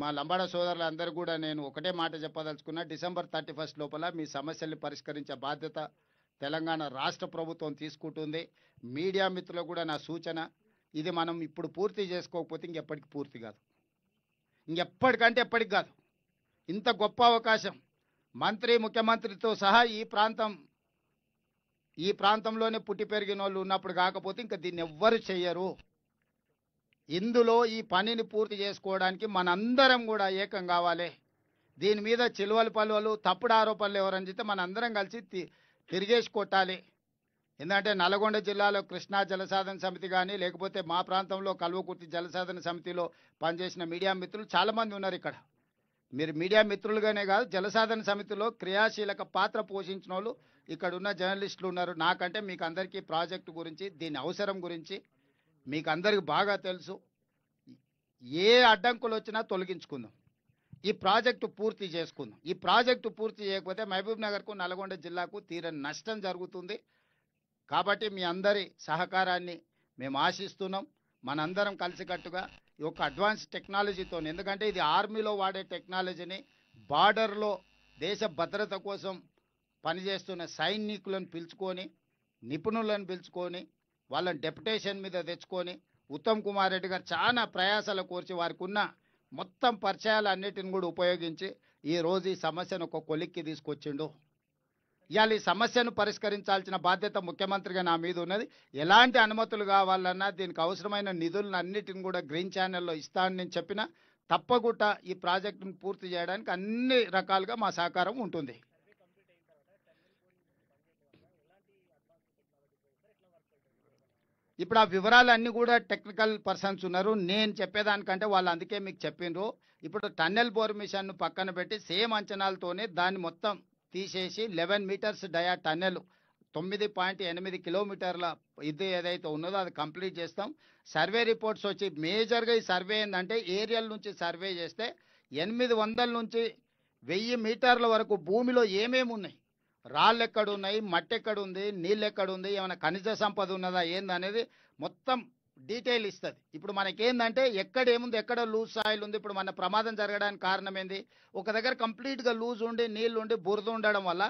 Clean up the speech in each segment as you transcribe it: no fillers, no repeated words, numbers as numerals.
మా లంబాడ సోదరులందరూ కూడా నేను ఒకటే మాట చెప్పదలుచుకున్నా. డిసెంబర్ 31 లోపల మీ సమస్యల్ని పరిష్కరించే బాధ్యత తెలంగాణ రాష్ట్ర ప్రభుత్వం తీసుకుంటుంది. మీడియా మిత్రులకు కూడా నా సూచన, ఇది మనం ఇప్పుడు పూర్తి చేసుకోకపోతే ఇంకెప్పటికి పూర్తి కాదు. ఇంకెప్పటికంటే ఎప్పటికి కాదు. ఇంత గొప్ప అవకాశం మంత్రి ముఖ్యమంత్రితో సహా ఈ ప్రాంతంలోనే పుట్టి పెరిగిన వాళ్ళు ఉన్నప్పుడు కాకపోతే ఇంకా దీన్ని ఎవ్వరు చెయ్యరు. ఇందులో ఈ పనిని పూర్తి చేసుకోవడానికి మనందరం కూడా ఏకం కావాలి. దీని మీద చిలువలు పలువలు తప్పుడు ఆరోపణలు ఎవరని చెప్తే మనందరం కలిసి తిరిగేసి కొట్టాలి. ఎందుకంటే నల్గొండ జిల్లాలో కృష్ణా జలసాధన సమితి కానీ, లేకపోతే మా ప్రాంతంలో కల్వకుర్తి జలసాధన సమితిలో పనిచేసిన మీడియా మిత్రులు చాలామంది ఉన్నారు. ఇక్కడ మీరు మీడియా మిత్రులుగానే కాదు, జలసాధన సమితిలో క్రియాశీలక పాత్ర పోషించిన వాళ్ళు ఇక్కడ ఉన్న జర్నలిస్టులు ఉన్నారు. నాకంటే మీకు అందరికీ ప్రాజెక్టు గురించి, దీని అవసరం గురించి మీకు అందరికి బాగా తెలుసు. ఏ అడ్డంకులు వచ్చినా తొలగించుకుందాం, ఈ ప్రాజెక్టు పూర్తి చేసుకుందాం. ఈ ప్రాజెక్టు పూర్తి చేయకపోతే మహబూబ్ నగర్కు, నల్గొండ జిల్లాకు తీరని నష్టం జరుగుతుంది. కాబట్టి మీ అందరి సహకారాన్ని మేము ఆశిస్తున్నాం. మనందరం కలిసికట్టుగా ఈ యొక్క అడ్వాన్స్ టెక్నాలజీతో, ఎందుకంటే ఇది ఆర్మీలో వాడే టెక్నాలజీని బార్డర్లో దేశ భద్రత కోసం పనిచేస్తున్న సైనికులను పిలుచుకొని, నిపుణులను పిలుచుకొని, వాళ్ళని డెప్యుటేషన్ మీద తెచ్చుకొని, ఉత్తమ్ కుమార్ రెడ్డి గారు చాలా ప్రయాసాలు కోర్చి వారికి ఉన్న మొత్తం పరిచయాలన్నిటిని కూడా ఉపయోగించి ఈరోజు ఈ సమస్యను ఒక కొలిక్కి తీసుకొచ్చిండు. ఇవాళ ఈ సమస్యను పరిష్కరించాల్సిన బాధ్యత ముఖ్యమంత్రిగా నా మీద ఉన్నది. ఎలాంటి అనుమతులు కావాలన్నా దీనికి అవసరమైన నిధులను అన్నిటిని కూడా గ్రీన్ ఛానల్లో ఇస్తానని నేను చెప్పిన, తప్పకుండా ఈ ప్రాజెక్టును పూర్తి చేయడానికి అన్ని రకాలుగా మా సహకారం ఉంటుంది. ఇప్పుడు ఆ వివరాలన్నీ కూడా టెక్నికల్ పర్సన్స్ ఉన్నారు. నేను చెప్పేదానికంటే వాళ్ళు అందుకే మీకు చెప్పిండ్రు. ఇప్పుడు టన్నెల్ బోర్ మిషన్ను పక్కన పెట్టి సేమ్ అంచనాలతోనే దాన్ని మొత్తం తీసేసి 11 మీటర్స్ డయా టన్నెల్ 9.8 కిలోమీటర్ల ఇది ఏదైతే ఉన్నదో అది కంప్లీట్ చేస్తాం. సర్వే రిపోర్ట్స్ వచ్చి మేజర్గా ఈ సర్వే ఏంటంటే ఏరియల్ నుంచి సర్వే చేస్తే 800 నుంచి 1000 మీటర్ల వరకు భూమిలో ఏమేమి ఉన్నాయి, రాళ్ళు ఎక్కడున్నాయి, మట్టి ఎక్కడుంది, నీళ్ళు ఎక్కడుంది, ఏమైనా ఖనిజ సంపద ఉన్నదా ఏందనేది మొత్తం డీటెయిల్ ఇస్తుంది. ఇప్పుడు మనకేందంటే ఎక్కడ ఏముంది, ఎక్కడ లూజ్ సాయిల్ ఉంది. ఇప్పుడు మన ప్రమాదం జరగడానికి కారణం ఏంది, ఒక దగ్గర కంప్లీట్గా లూజ్ ఉండి నీళ్ళు ఉండి బురద ఉండడం వల్ల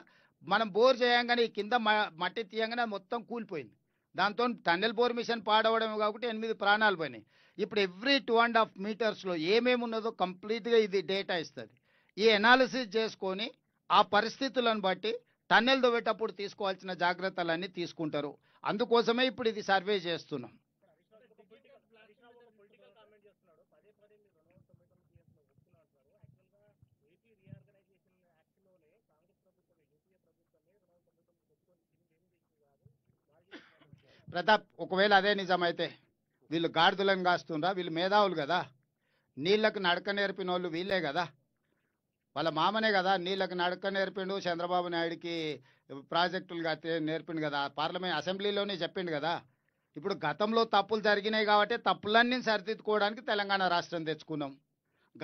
మనం బోర్ చేయంగానే ఈ కింద మట్టి తీయంగానే మొత్తం కూలిపోయింది. దాంతో టన్నెల్ బోర్ మిషన్ పాడవడం కాబట్టి 8 ప్రాణాలు పోయినాయి. ఇప్పుడు ఎవ్రీ 2.5 మీటర్స్లో ఏమేమి ఉన్నదో కంప్లీట్గా ఇది డేటా ఇస్తుంది. ఈ ఎనాలిసిస్ చేసుకొని ఆ పరిస్థితులను బట్టి టన్నెల్ దొవ్వేటప్పుడు తీసుకోవాల్సిన జాగ్రత్తలన్నీ తీసుకుంటారు. అందుకోసమే ఇప్పుడు ఇది సర్వే చేస్తున్నాం. ప్రతాప్, ఒకవేళ అదే నిజమైతే వీళ్ళు గాడిదలను కాస్తుండ్రా? వీళ్ళు మేధావులు కదా, నీళ్లకు నడక నేర్పిన వాళ్ళు వీళ్ళే కదా, వాళ్ళ మామనే కదా నీళ్ళకి నడక నేర్పిండు, చంద్రబాబు నాయుడికి ప్రాజెక్టులు నేర్పిండు కదా, పార్లమెంట్ అసెంబ్లీలోనే చెప్పిండు కదా. ఇప్పుడు గతంలో తప్పులు జరిగినాయి కాబట్టి తప్పులన్నీ సరిదిద్దుకోవడానికి తెలంగాణ రాష్ట్రం తెచ్చుకున్నాం.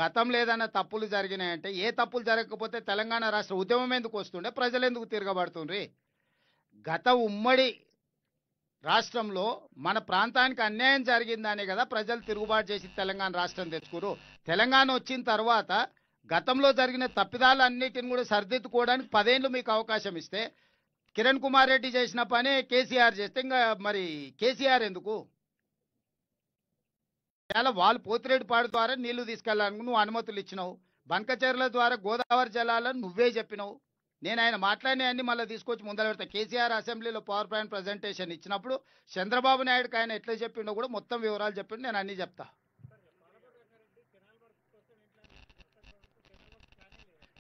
గతంలో ఏదైనా తప్పులు జరిగినాయంటే, ఏ తప్పులు జరగకపోతే తెలంగాణ రాష్ట్ర ఉద్యమం ఎందుకు వస్తుండే, ప్రజలు ఎందుకు తిరగబడుతుండ్రి? గత ఉమ్మడి రాష్ట్రంలో మన ప్రాంతానికి అన్యాయం జరిగిందనే కదా ప్రజలు తిరుగుబాటు చేసి తెలంగాణ రాష్ట్రం తెచ్చుకోరు. తెలంగాణ వచ్చిన తర్వాత గతంలో జరిగిన తప్పిదాలన్నిటిని కూడా సరిదిద్దుకోవడానికి 10 ఏళ్ళు మీకు అవకాశం ఇస్తే, కిరణ్ కుమార్ రెడ్డి చేసిన పనే కేసీఆర్ చేస్తే ఇంకా మరి కేసీఆర్ ఎందుకు? ఇలా వాళ్ళు పోతిరెడ్డిపాడు ద్వారా నీళ్లు తీసుకెళ్ళాలని నువ్వు అనుమతులు ఇచ్చినావు, బంకచెర్ల ద్వారా గోదావరి జలాలను నువ్వే చెప్పినావు. నేను ఆయన మాట్లాడినవన్నీ మళ్ళీ తీసుకొచ్చి ముందర పెడతా. కేసీఆర్ అసెంబ్లీలో పవర్ పాయింట్ ప్రజెంటేషన్ ఇచ్చినప్పుడు చంద్రబాబు నాయుడుకి ఆయన ఎట్లా చెప్పిండో కూడా మొత్తం వివరాలు చెప్పిండు, నేను అన్నీ చెప్తా.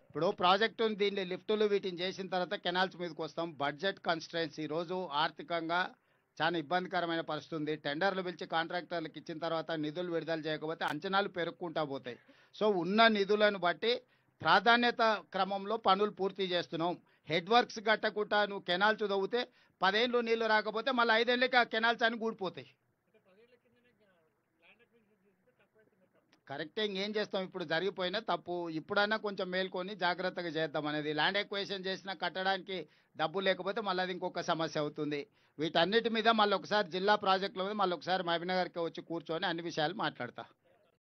ఇప్పుడు ప్రాజెక్టు దీన్ని లిఫ్టులు వీటిని చేసిన తర్వాత కెనాల్స్ మీదకి వస్తాం. బడ్జెట్ కన్స్ట్రెయిన్స్ ఈరోజు ఆర్థికంగా చాలా ఇబ్బందికరమైన పరిస్థితి ఉంది. టెండర్లు పిలిచి కాంట్రాక్టర్లకు ఇచ్చిన తర్వాత నిధులు విడుదల చేయకపోతే అంచనాలు పెరుగుకుంటా పోతాయి. సో ఉన్న నిధులను బట్టి ప్రాధాన్యత క్రమంలో పనులు పూర్తి చేస్తున్నాం. హెడ్ వర్క్స్ కట్టకుండా నువ్వు కెనాల్స్ తవ్వితే 10 ఏళ్ళు నీళ్లు రాకపోతే మళ్ళీ 5 ఏళ్ళకి ఆ కెనాల్స్ అని కూడిపోతాయి. కరెక్టే, ఇంకేం చేస్తాం, ఇప్పుడు జరిగిపోయినా తప్పు. ఇప్పుడన్నా కొంచెం మేల్కొని జాగ్రత్తగా చేద్దాం అనేది. ల్యాండ్ ఎక్వేషన్ చేసినా కట్టడానికి డబ్బు లేకపోతే మళ్ళీ అది ఇంకొక సమస్య అవుతుంది. వీటన్నిటి మీద మళ్ళీ ఒకసారి జిల్లా ప్రాజెక్టుల మీద మళ్ళీ ఒకసారి మహబూబ్ నగర్కి వచ్చి కూర్చొని అన్ని విషయాలు మాట్లాడతా.